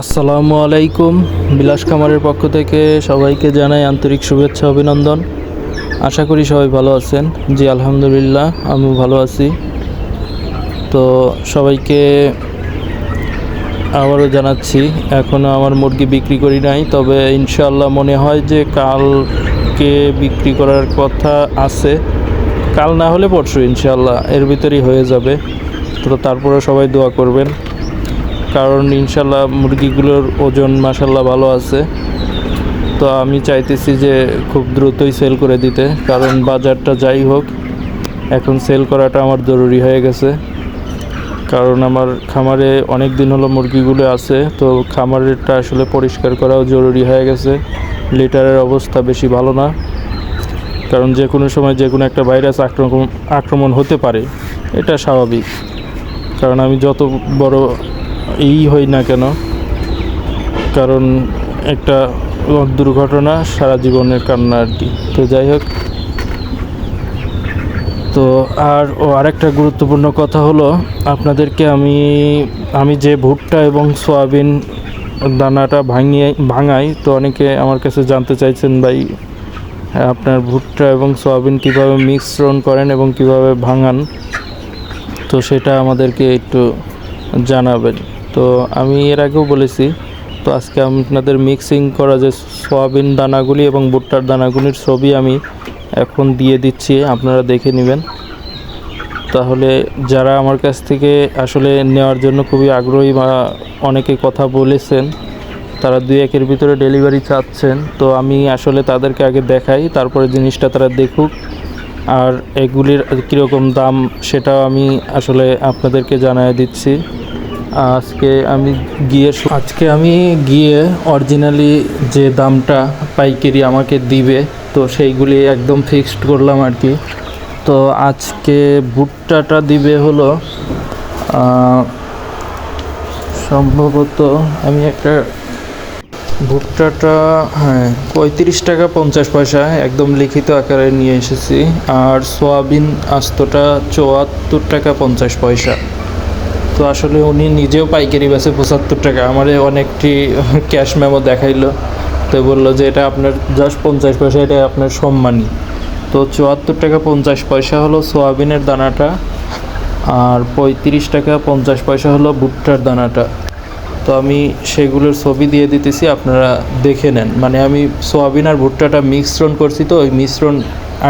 আসসালামু আলাইকুম। বিলাস খামারের পক্ষ থেকে সবাইকে জানাই আন্তরিক শুভেচ্ছা অভিনন্দন। আশা করি সবাই ভালো আছেন। জি আলহামদুলিল্লাহ, আমিও ভালো আছি। তো সবাইকে আবারও জানাচ্ছি, এখনও আমার মুরগি বিক্রি করি নাই, তবে ইনশাআল্লাহ মনে হয় যে কালকে বিক্রি করার কথা আছে। কাল না হলে পরশু ইনশাআল্লাহ এর ভিতরেই হয়ে যাবে। তো তারপরে সবাই দোয়া করবেন, কারণ ইনশাল্লাহ মুরগিগুলোর ওজন মাশাল্লাহ ভালো আছে। তো আমি চাইতেছি যে খুব দ্রুতই সেল করে দিতে, কারণ বাজারটা যাই হোক এখন সেল করাটা আমার জরুরি হয়ে গেছে। কারণ আমার খামারে অনেক দিন হলো মুরগিগুলো আছে, তো খামারেরটা আসলে পরিষ্কার করাও জরুরি হয়ে গেছে। লিটারের অবস্থা বেশি ভালো না, কারণ যে কোনো সময় যে কোনো একটা ভাইরাস আক্রমণ হতে পারে, এটা স্বাভাবিক। কারণ আমি যত বড় হই না কেন, কারণ একটা দুর্ঘটনা সারা জীবনের কান্না আর কি। তো যাই হোক, তো আরেকটা গুরুত্বপূর্ণ কথা হলো, আপনাদেরকে আমি যে ভুট্টা এবং সয়াবিন দানাটা ভাঙাই, তো অনেকে আমার কাছে জানতে চাইছেন, ভাই আপনার ভুট্টা এবং সয়াবিন কীভাবে মিশ্রণ করেন এবং কিভাবে ভাঙান, তো সেটা আমাদেরকে একটু জানাবেন। তো আমি এর আগেও বলেছি, তো আজকে আপনাদের মিক্সিং করা যে সয়াবিন দানাগুলি এবং ভুট্টার দানাগুলির ছবি আমি এখন দিয়ে দিচ্ছি, আপনারা দেখে নেবেন। তাহলে যারা আমার কাছ থেকে আসলে নেওয়ার জন্য খুবই আগ্রহী বা অনেকে কথা বলেছেন, তারা 2-1 ভিতরে ডেলিভারি চাচ্ছেন, তো আমি আসলে তাদেরকে আগে দেখাই, তারপরে জিনিসটা তারা দেখুক। আর এগুলির কীরকম দাম সেটাও আমি আসলে আপনাদেরকে জানিয়ে দিচ্ছি। আজকে আমি গিয়ে অরিজিনালি যে দামটা পাইকারি আমাকে দিবে, তো সেইগুলি একদম ফিক্সড করলাম আর কি। তো আজকে ভুট্টাটা দিবে হলো সম্ভবত আমি একটা ভুট্টাটা 35 টাকা 50 পয়সা একদম লিখিত আকারে নিয়ে এসেছি। আর সয়াবিন আস্তটা 74 টাকা 50 পয়সা। তো আসলে উনি নিজেও পাইকারি বেচে 75 টাকা, আমারে অনেকটি ক্যাশ মেমো দেখাইলো, তো বললো যে এটা আপনার জাস্ট 50 পয়সা, এটা আপনার সম্মানী। তো 74 টাকা 50 পয়সা হলো সয়াবিনের দানাটা, আর 35 টাকা 50 পয়সা হলো ভুট্টার দানাটা। তো আমি সেগুলোর ছবি দিয়ে দিতেছি, আপনারা দেখে নেন। মানে আমি সয়াবিন আর ভুট্টাটা মিশ্রণ করছি, তো ওই মিশ্রণ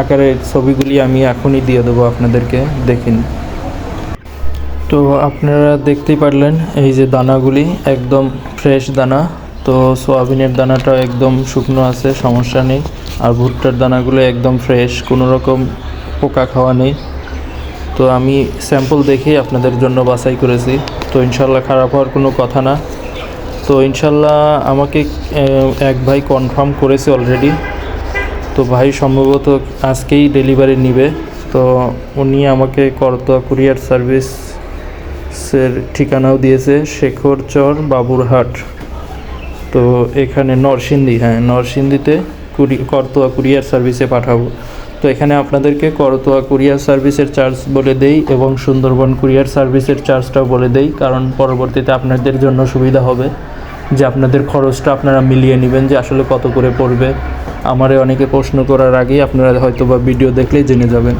আকারের ছবিগুলি আমি এখনই দিয়ে দেবো আপনাদেরকে, দেখে নিন। তো আপনারা দেখতেই পারলেন, এই যে দানাগুলি একদম ফ্রেশ দানা। তো সয়াবিনের দানাটা একদম শুকনো আছে, সমস্যা নেই। আর ভুট্টার দানাগুলো একদম ফ্রেশ, কোনো রকম পোকা খাওয়া নেই। তো আমি স্যাম্পল দেখেই আপনাদের জন্য বাছাই করেছি। তো ইনশাল্লাহ খারাপ হওয়ার কোনো কথা না। তো ইনশাল্লাহ আমাকে এক ভাই কনফার্ম করেছে অলরেডি। তো ভাই সম্ভবত আজকেই ডেলিভারি নেবে। তো উনি আমাকে করতোয়া কুরিয়ার সার্ভিসের ঠিকানাও দিয়েছে, শেখরচর বাবুরহাট। তো এখানে নরসিংদীতে করতোয়া কুরিয়ার সার্ভিসে পাঠাবো। তো এখানে আপনাদেরকে করতোয়া কুরিয়ার সার্ভিসের চার্জ বলে দেই এবং সুন্দরবন কুরিয়ার সার্ভিসের চার্জটাও বলে দেই, কারণ পরবর্তীতে আপনাদের জন্য সুবিধা হবে যে আপনাদের খরচটা আপনারা মিলিয়ে নেবেন যে আসলে কত করে পড়বে। আমারে অনেকে প্রশ্ন করার আগেই আপনারা হয়তো বা ভিডিও দেখলেই জেনে যাবেন।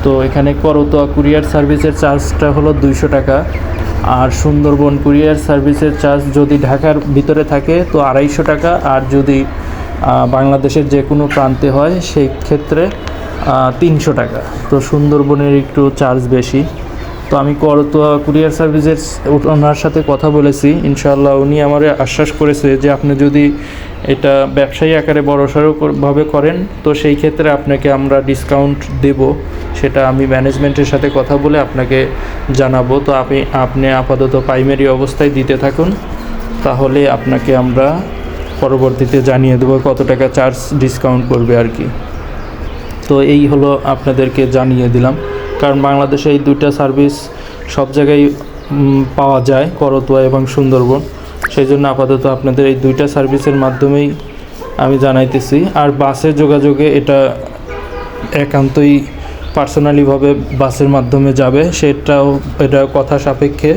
তো এখানে করতোয়া কুরিয়ার সার্ভিসের চার্জটা হলো 200 টাকা, আর সুন্দরবন কুরিয়ার সার্ভিসের চার্জ যদি ঢাকার ভিতরে থাকে তো 250 টাকা, আর যদি বাংলাদেশের যে কোনো প্রান্তে হয় সেই ক্ষেত্রে 300 টাকা। তো সুন্দরবনের একটু চার্জ বেশি। তো আমি করতোয়া কুরিয়ার সার্ভিসের ওনার সাথে কথা বলেছি, ইনশাআল্লাহ উনি আমার আশ্বাস করেছে যে আপনি যদি এটা ব্যবসায়ী আকারে বড়সড়ভাবে করেন, তো সেই ক্ষেত্রে আপনাকে আমরা ডিসকাউন্ট দেব। সেটা আমি ম্যানেজমেন্টের সাথে কথা বলে আপনাকে জানাবো। তো আপনি আপাতত প্রাইমারি অবস্থায় দিতে থাকুন, তাহলে আপনাকে আমরা পরবর্তীতে জানিয়ে দেবো কত টাকা চার্জ ডিসকাউন্ট করবে আর কি। তো এই হলো আপনাদেরকে জানিয়ে দিলাম, কারণ বাংলাদেশে এই দুইটা সার্ভিস সব জায়গায় পাওয়া যায়, করতোয়া এবং সুন্দরবন। সেই জন্য আপাতত আপনাদের এই দুইটা সার্ভিসের মাধ্যমেই আমি জানাইতেছি। আর বাসে যোগাযোগে এটা একান্তই পার্সোনালিভাবে বাসের মাধ্যমে যাবে, এটা কথা সাপেক্ষে।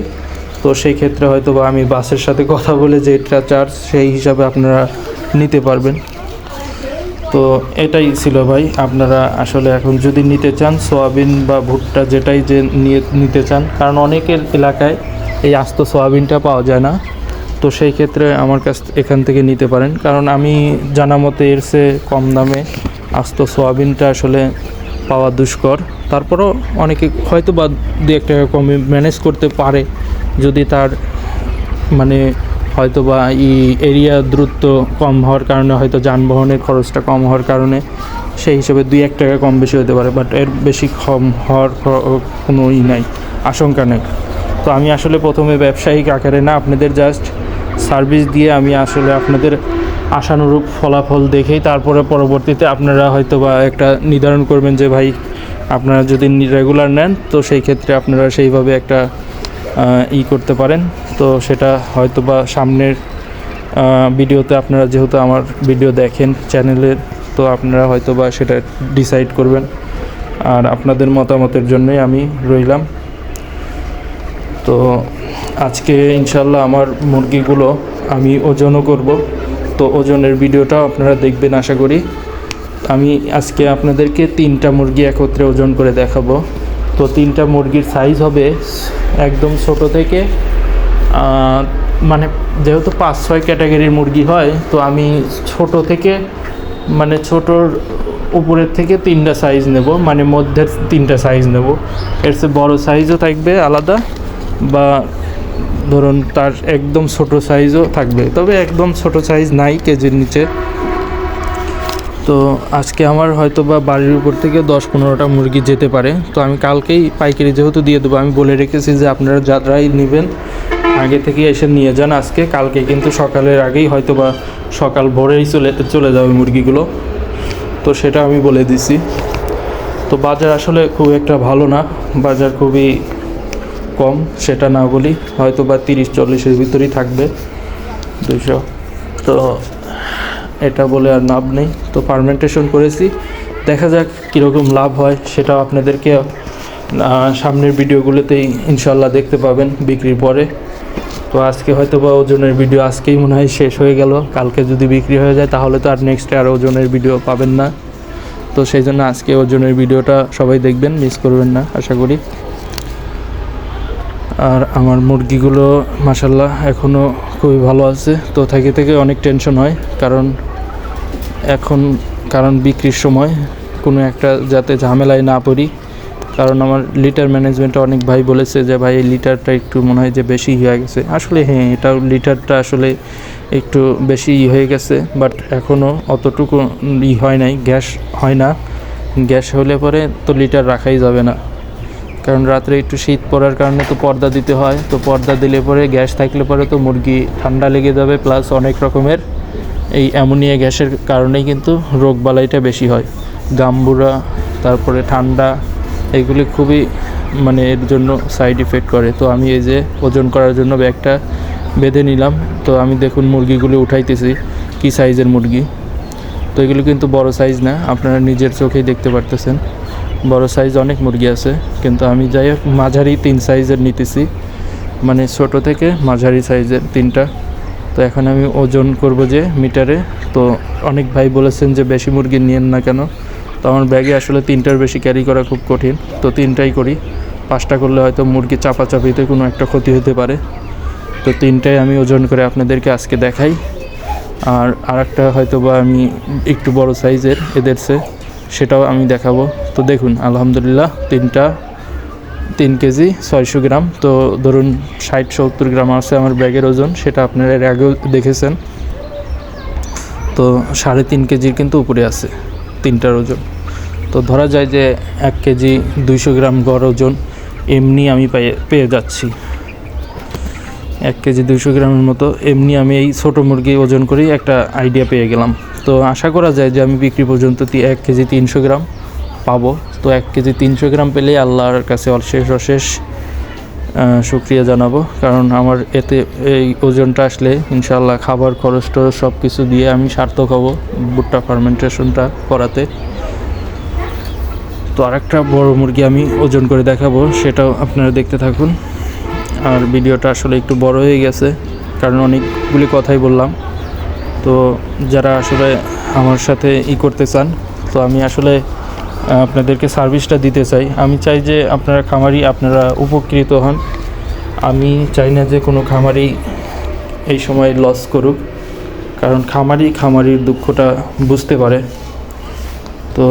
তো সেই ক্ষেত্রে হয়তো বা আমি বাসের সাথে কথা বলে যেটা চার্জ সেই হিসাবে আপনারা নিতে পারবেন। তো এটাই ছিল ভাই, আপনারা আসলে এখন যদি নিতে চান সয়াবিন বা ভুট্টা যেটাই যে নিতে চান, কারণ অনেকের এলাকায় এই আস্ত সয়াবিনটা পাওয়া যায় না, তো সেই ক্ষেত্রে আমার কাছ এখান থেকে নিতে পারেন। কারণ আমি জানা মতে এর চেয়ে কম দামে আস্ত সয়াবিনটা আসলে পাওয়া দুষ্কর। তারপরও অনেকে হয়তো বা 2-1 টাকা কমে ম্যানেজ করতে পারে, যদি তার মানে হয়তো বা এরিয়া দ্রুত কম হওয়ার কারণে, হয়তো যানবাহনের খরচটা কম হওয়ার কারণে সেই হিসেবে 2-1 টাকা কম বেশি হতে পারে, বাট এর বেশি কম হওয়ার কোনো নাই, আশঙ্কা নেই। তো আমি আসলে প্রথমে ব্যবসায়িক আকারে না, আপনাদের জাস্ট সার্ভিস দিয়ে আমি আসলে আপনাদের আশানুরূপ ফলাফল দেখেই তারপরে পরবর্তীতে আপনারা হয়তো বা একটা নির্ধারণ করবেন যে ভাই আপনারা যদি রেগুলার নেন তো সেই ক্ষেত্রে আপনারা সেইভাবে একটা করতে পারেন। তো সেটা হয়তো বা সামনের ভিডিওতে আপনারা যেহেতু আমার ভিডিও দেখেন চ্যানেলের, তো আপনারা হয়তো বা সেটা ডিসাইড করবেন। আর আপনাদের মতামতের জন্যই আমি রইলাম। তো আজকে ইনশাল্লাহ আমার মুরগিগুলো আমি ওজনও করব, তো ওজনের ভিডিওটাও আপনারা দেখবেন আশা করি। আমি আজকে আপনাদেরকে 3টা মুরগি একত্রে ওজন করে দেখাবো। তো 3টা মুরগির সাইজ হবে একদম ছোট থেকে, মানে যেহেতু 5-6 ক্যাটাগরির মুরগি হয়, তো আমি ছোট থেকে মানে ছোটোর উপরের থেকে 3টা সাইজ নেব, মানে মধ্যের 3টা সাইজ নেব। এর চেয়ে বড়ো সাইজও থাকবে আলাদা, বা ধরুন তার একদম ছোট সাইজও থাকবে, তবে একদম ছোট সাইজ নাই কেজির নিচে। তো আজকে আমার হয়তো বা বাড়ির উপর থেকে 10-15টা মুরগি যেতে পারে। তো আমি কালকেই পাইকারি যেহেতু দিয়ে দেবো, আমি বলে রেখেছি যে আপনারা যারাই নেবেন আগে থেকে এসে নিয়ে যান আজকে। কালকে কিন্তু সকালের আগেই হয়তো বা সকাল ভোরেই চলে যাবে মুরগিগুলো, তো সেটা আমি বলে দিছি। তো বাজার আসলে খুব একটা ভালো না, বাজার খুবই কম, সেটা না বলি, হয়তো বা 30-40-এর ভিতরেই থাকবে 200। তো এটা বলে আর লাভ নেই। তো ফার্মেন্টেশন করেছি, দেখা যাক কীরকম লাভ হয়, সেটাও আপনাদেরকে সামনের ভিডিওগুলোতেই ইনশাল্লাহ দেখতে পাবেন বিক্রির পরে। তো আজকে হয়তো বা ওজনের ভিডিও আজকেই মনে হয় শেষ হয়ে গেল, কালকে যদি বিক্রি হয়ে যায় তাহলে তো আর নেক্সটে আর ওজনের ভিডিও পাবেন না। তো সেই জন্য আজকে ওজনের ভিডিওটা সবাই দেখবেন, মিস করবেন না আশা করি। আর আমার মুরগিগুলো মাশাল্লাহ এখনও খুবই ভালো আছে। তো থেকে অনেক টেনশন হয়, কারণ বিক্রির সময় কোনো একটা যাতে ঝামেলায় না পড়ি। কারণ আমার লিটার ম্যানেজমেন্টে অনেক ভাই বলেছে যে ভাই এই লিটারটা একটু মনে হয় যে বেশি হয়ে গেছে। আসলে হ্যাঁ, এটা লিটারটা আসলে একটু বেশি হয়ে গেছে, বাট এখনও অতটুকু হয় নাই, গ্যাস হয় না। গ্যাস হলে পরে তো লিটার রাখাই যাবে না, কারণ রাত্রে একটু শীত পড়ার কারণে তো পর্দা দিতে হয়। তো পর্দা দিলে পরে গ্যাস থাকলে পরে তো মুরগি ঠান্ডা লেগে যাবে, প্লাস অনেক রকমের এই অ্যামোনিয়া গ্যাসের কারণেই কিন্তু রোগবালাইটা বেশি হয়, গাম্বুরা, তারপরে ঠান্ডা, এগুলি খুবই মানে এর জন্য সাইড ইফেক্ট করে। তো আমি এই যে ওজন করার জন্য ব্যাগটা বেঁধে নিলাম। তো আমি দেখুন মুরগিগুলো উঠাইতেছি কি সাইজের মুরগি। তো এগুলো কিন্তু বড় সাইজ না, আপনারা নিজের চোখেই দেখতে পারতেছেন, বড় সাইজ অনেক মুরগি আছে, কিন্তু আমি যাই হোক মাঝারি 3 সাইজের নিতেছি, মানে ছোট থেকে মাঝারি সাইজের 3টা। তো এখন আমি ওজন করব যে মিটারে। তো অনেক ভাই বলেছেন যে বেশি মুরগি নিয়েন না কেন, তো আমার ব্যাগে আসলে 3টার বেশি ক্যারি করা খুব কঠিন, তো 3টাই করি। 5টা করলে হয়তো মুরগি চাপাচাপিতে কোনো একটা ক্ষতি হতে পারে। তো 3টাই আমি ওজন করে আপনাদেরকে আজকে দেখাই। আর আরেকটা হয়তো বা আমি একটু বড় সাইজের এদের সেটাও আমি দেখাবো। তো দেখুন আলহামদুলিল্লাহ 3টা 3 কেজি 600 গ্রাম। তো ধরুন 60-70 গ্রাম আছে আমার ব্যাগের ওজন, সেটা আপনারা এর আগেও দেখেছেন। তো 3.5 কেজির কিন্তু উপরে আছে 3টার ওজন। তো ধরা যায় যে 1 কেজি 200 গ্রাম গড় ওজন এমনি আমি পেয়ে যাচ্ছি। 1 কেজি 200 গ্রামের মতো এমনি আমি এই ছোটো মুরগি ওজন করেই একটা আইডিয়া পেয়ে গেলাম। তো আশা করা যায় যে আমি বিক্রি পর্যন্ত 1 কেজি 300 গ্রাম পাবো। তো 1 কেজি 300 গ্রাম পেলেই আল্লাহর কাছে অশেষ শুকরিয়া জানাবো, কারণ আমার এতে এই ওজনটা আসলে ইনশাআল্লাহ খাবার খরচ টরচ সব কিছু দিয়ে আমি সার্থক হব ভুট্টা ফার্মেন্টেশনটা করাতে। তো আরেকটা বড় মুরগি আমি ওজন করে দেখাবো, সেটাও আপনারা দেখতে থাকুন। আর ভিডিওটা আসলে একটু বড় হয়ে গেছে, কারণ অনেকগুলি কথাই বললাম। তো যারা আসলে আমার সাথে করতে চান, তো আমি আসলে আপনাদেরকে সার্ভিসটা দিতে চাই। আমি চাই যে আপনারা খামারি আপনারা উপকৃত হন। আমি চাই না যে কোনো খামারি এই সময় লস করুক, কারণ খামারির দুঃখটা বুঝতে পারে। তো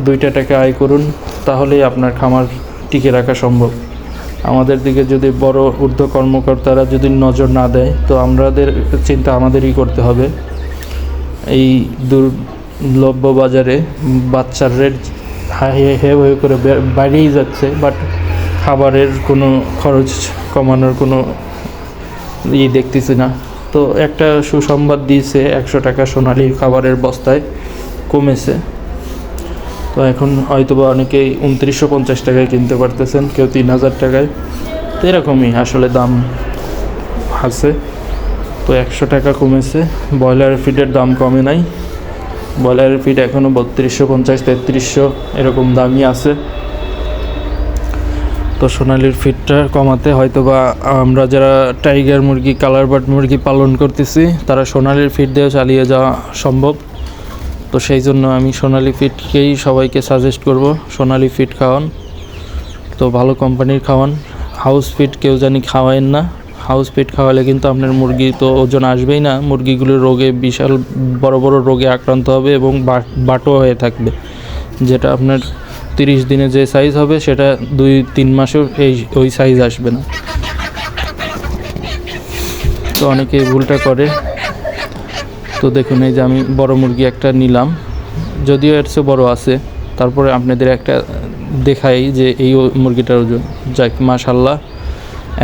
2টা টাকা আয় করুন, তাহলেই আপনার খামার টিকে রাখা সম্ভব। আমাদের দিকে যদি বড় ঊর্ধ্ব কর্মকর্তারা যদি নজর না দেয়, তো আমাদের চিন্তা আমাদেরই করতে হবে। এই দুর্লভ্য বাজারে বাচ্চার রেট হে করে বাইরেই যাচ্ছে, বাট খাবারের কোনো খরচ কমানোর কোনো দেখতেছি না। তো একটা সুসংবাদ দিয়েছে, 100 টাকা সোনালী খাবারের বস্তায় কমেছে। তো এখন হয়তোবা অনেকেই 2950 টাকায় কিনতে পারতেছেন, কেউ 3000 টাকায়। তো এরকমই আসলে দাম আছে। তো 100 টাকা কমেছে। ব্রয়লার ফিডের দাম কমে নাই। ব্রয়লারের ফিড এখনও 3250 3300 এরকম দামই আছে। তো সোনালির ফিডটা কমাতে হয়তোবা আমরা যারা টাইগার মুরগি কালার বার্ড মুরগি পালন করতেছি, তারা সোনালির ফিড দিয়েও চালিয়ে যাওয়া সম্ভব। তো সেই জন্য আমি সোনালি ফিডকেই সবাইকে সাজেস্ট করব, সোনালি ফিড খাওয়ান। তো ভালো কোম্পানির খাওয়ান। হাউস ফিড কেউ জানি খাওয়ায়েন না। হাউস ফিড খাওয়ালে কিন্তু আপনার মুরগি তো ওজন আসবেই না, মুরগিগুলো রোগে বিশাল বড় বড় রোগে আক্রান্ত হবে এবং বাটো হয়ে থাকবে, যেটা আপনার 30 দিনে যে সাইজ হবে সেটা 2-3 মাসেও ওই সাইজ আসবে না। তো অনেকে ভুলটা করে। তো দেখুন, এই যে আমি বড় মুরগি একটা নিলাম, যদিও এর চেয়ে বড় আছে, তারপরে আপনাদের একটা দেখাই যে এই মুরগিটার ওজন। যাক, মাশাল্লাহ,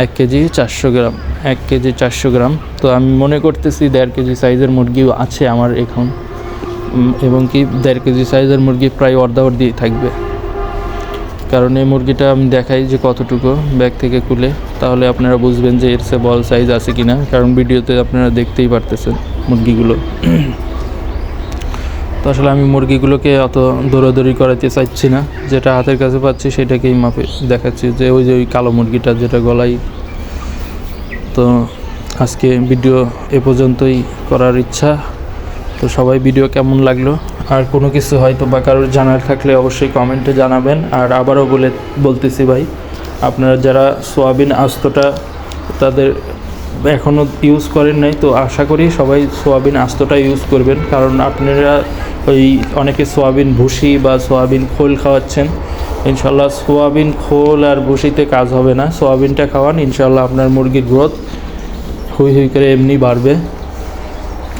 1 কেজি 400 গ্রাম। 1 কেজি 400 গ্রাম। তো আমি মনে করতেছি 1.5 কেজি সাইজের মুরগিও আছে আমার এখন, এবং কি 1.5 কেজি সাইজের মুরগি প্রায় অর্ধাঅর্ধি থাকবে। কারণ এই মুরগিটা আমি দেখাই যে কতটুকু ব্যাগ থেকে খুলে, তাহলে আপনারা বুঝবেন যে এর চেয়ে বড় সাইজ আছে কিনা, কারণ ভিডিওতে আপনারা দেখতেই পারতেছেন মুরগিগুলো। তো আসলে আমি মুরগিগুলোকে অত দৌড়াদৌড়ি করাতে চাইছি না, যেটা হাতের কাছে পাচ্ছি সেটাকেই মাপে দেখাচ্ছি, যে ওই কালো মুরগিটা যেটা গলায়। তো আজকে ভিডিও এ পর্যন্তই করার ইচ্ছা। তো সবাই ভিডিও কেমন লাগলো, আর কোনো কিছু হয়তো বা কারোর জানার থাকলে অবশ্যই কমেন্টে জানাবেন। আর আবারও বলতেছি ভাই, আপনারা যারা সোয়াবিন আস্তটা তাদের এখনও ইউজ করেন নাই, তো আশা করি সবাই সোয়াবিন আস্তটা ইউজ করবেন। কারণ আপনারা ওই অনেকে সোয়াবিন ভুসি বা সোয়াবিন খোল খাওয়াচ্ছেন, ইনশাল্লাহ সোয়াবিন খোল আর ভুসিতে কাজ হবে না। সোয়াবিনটা খাওয়ান, ইনশাল্লাহ আপনার মুরগির গ্রোথ হুই করে এমনি বাড়বে।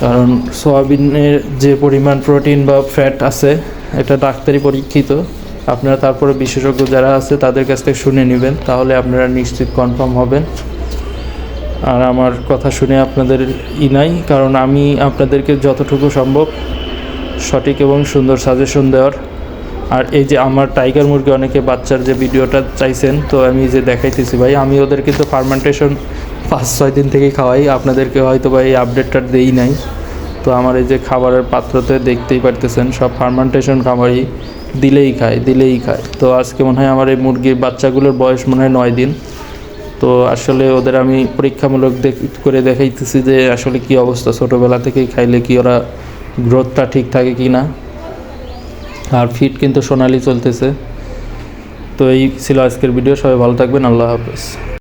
কারণ সোয়াবিনের যে পরিমাণ প্রোটিন বা ফ্যাট আছে, এটা ডাক্তারি পরীক্ষিত। আপনারা তারপরে বিশেষজ্ঞ যারা আছে তাদের কাছ থেকে শুনে নেবেন, তাহলে আপনারা নিশ্চিত কনফার্ম হবেন। আর আমার কথা শুনে আপনাদের নাই, কারণ আমি আপনাদেরকে যতটুকু সম্ভব সঠিক এবং সুন্দর সাজেশন দেওয়ার। আর এই যে আমার টাইগার মুরগি অনেকে বাচ্চার যে ভিডিওটা চাইছেন, তো আমি যে দেখাইতেছি ভাই, আমি ওদের কিন্তু ফার্মেন্টেশন 5-6 দিন থেকেই খাওয়াই। আপনাদেরকে হয়তো বা এই আপডেটটা দেই নাই। তো আমার এই যে খাবারের পাত্রতে দেখতেই পারতেছেন, সব ফার্মেন্টেশন খাবারই দিলেই খায়। তো আজকে মনে হয় আমার এই মুরগির বাচ্চাগুলোর বয়স মনে হয় 9 দিন। তো আসলে ওদের আমি পরীক্ষামূলক করে দেখাইতেছি যে আসলে কি অবস্থা, ছোটোবেলা থেকেই খাইলে কি ওরা গ্রোথটা ঠিক থাকে কি না। আর ফিট কিন্তু সোনালি চলতেছে। তো এই ছিল আজকের ভিডিও। সবাই ভালো থাকবেন। আল্লাহ হাফেজ।